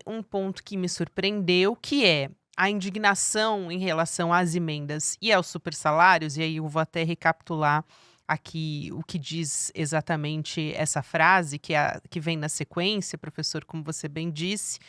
um ponto que me surpreendeu, que é a indignação em relação às emendas e aos supersalários, e aí eu vou até recapitular aqui o que diz exatamente essa frase, que vem na sequência, professor, como você bem disse,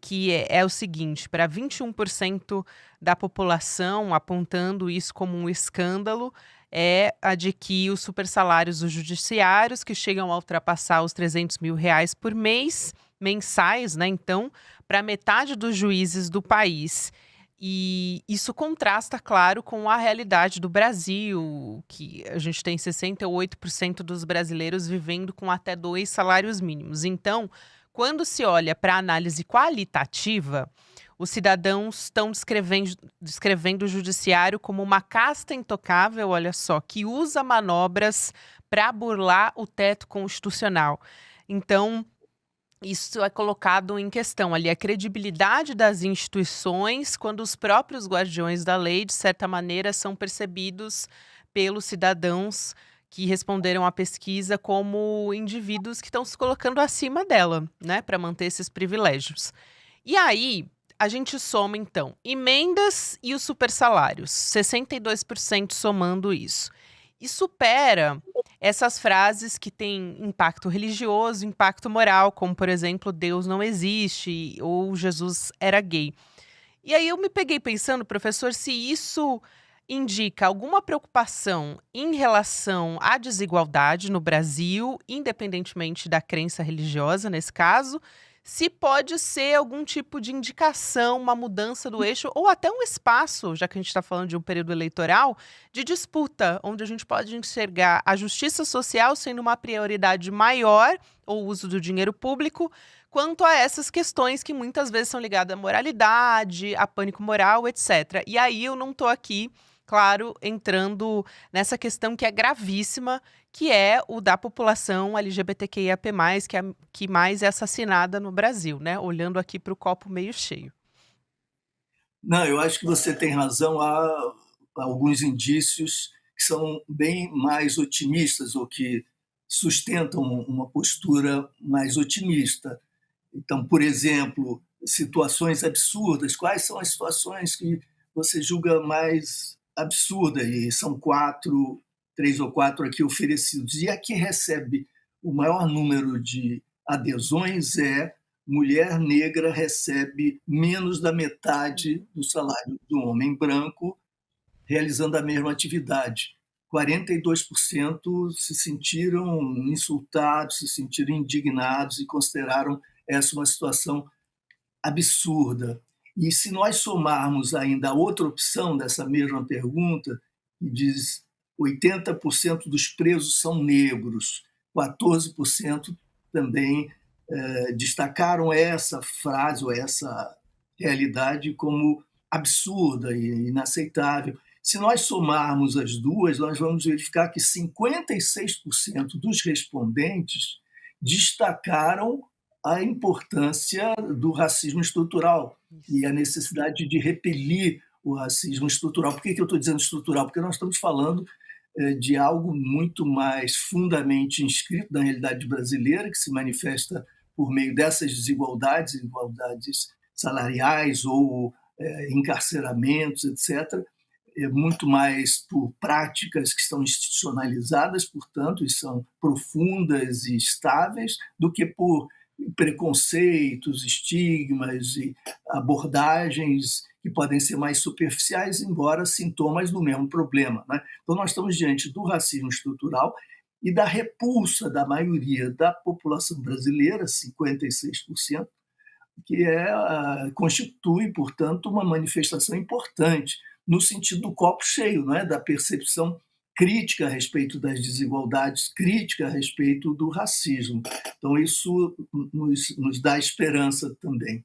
que é o seguinte: para 21% da população, apontando isso como um escândalo, é a de que os supersalários dos judiciários, que chegam a ultrapassar os R$ 300.000 por mês, mensais, né, então, para metade dos juízes do país. E isso contrasta, claro, com a realidade do Brasil, que a gente tem 68% dos brasileiros vivendo com até 2 salários mínimos. Então, quando se olha para a análise qualitativa, os cidadãos estão descrevendo o judiciário como uma casta intocável, olha só, que usa manobras para burlar o teto constitucional. Então, isso é colocado em questão ali, a credibilidade das instituições, quando os próprios guardiões da lei, de certa maneira, são percebidos pelos cidadãos que responderam à pesquisa como indivíduos que estão se colocando acima dela, né, para manter esses privilégios. E aí, a gente soma então emendas e os supersalários, 62% somando isso. E supera essas frases que têm impacto religioso, impacto moral, como por exemplo, Deus não existe ou Jesus era gay. E aí eu me peguei pensando, professor, se isso indica alguma preocupação em relação à desigualdade no Brasil, independentemente da crença religiosa, nesse caso, se pode ser algum tipo de indicação, uma mudança do eixo, ou até um espaço, já que a gente está falando de um período eleitoral, de disputa, onde a gente pode enxergar a justiça social sendo uma prioridade maior, ou o uso do dinheiro público, quanto a essas questões que muitas vezes são ligadas à moralidade, a pânico moral, etc. E aí eu não estou aqui, claro, entrando nessa questão que é gravíssima, que é o da população LGBTQIAP+, que mais é assassinada no Brasil, né? Olhando aqui para o copo meio cheio. Não, eu acho que você tem razão. Há alguns indícios que são bem mais otimistas ou que sustentam uma postura mais otimista. Então, por exemplo, situações absurdas. Quais são as situações que você julga mais absurda? E são quatro, três ou quatro aqui oferecidos. E a que recebe o maior número de adesões é mulher negra recebe menos da metade Uhum. do salário do homem branco realizando a mesma atividade. 42% se sentiram insultados, se sentiram indignados e consideraram essa uma situação absurda. E se nós somarmos ainda a outra opção dessa mesma pergunta, que diz 80% dos presos são negros, 14% também destacaram essa frase ou essa realidade como absurda e inaceitável. Se nós somarmos as duas, nós vamos verificar que 56% dos respondentes destacaram a importância do racismo estrutural e Isso. a necessidade de repelir o racismo estrutural. Por que eu estou dizendo estrutural? Porque nós estamos falando de algo muito mais fundamente inscrito na realidade brasileira, que se manifesta por meio dessas desigualdades salariais ou encarceramentos, etc., muito mais por práticas que estão institucionalizadas, portanto, e são profundas e estáveis, do que por preconceitos, estigmas e abordagens que podem ser mais superficiais, embora sintomas do mesmo problema. Né? Então, nós estamos diante do racismo estrutural e da repulsa da maioria da população brasileira, 56%, que constitui, portanto, uma manifestação importante no sentido do copo cheio, não é? Da percepção crítica a respeito das desigualdades, crítica a respeito do racismo. Então, isso nos dá esperança também.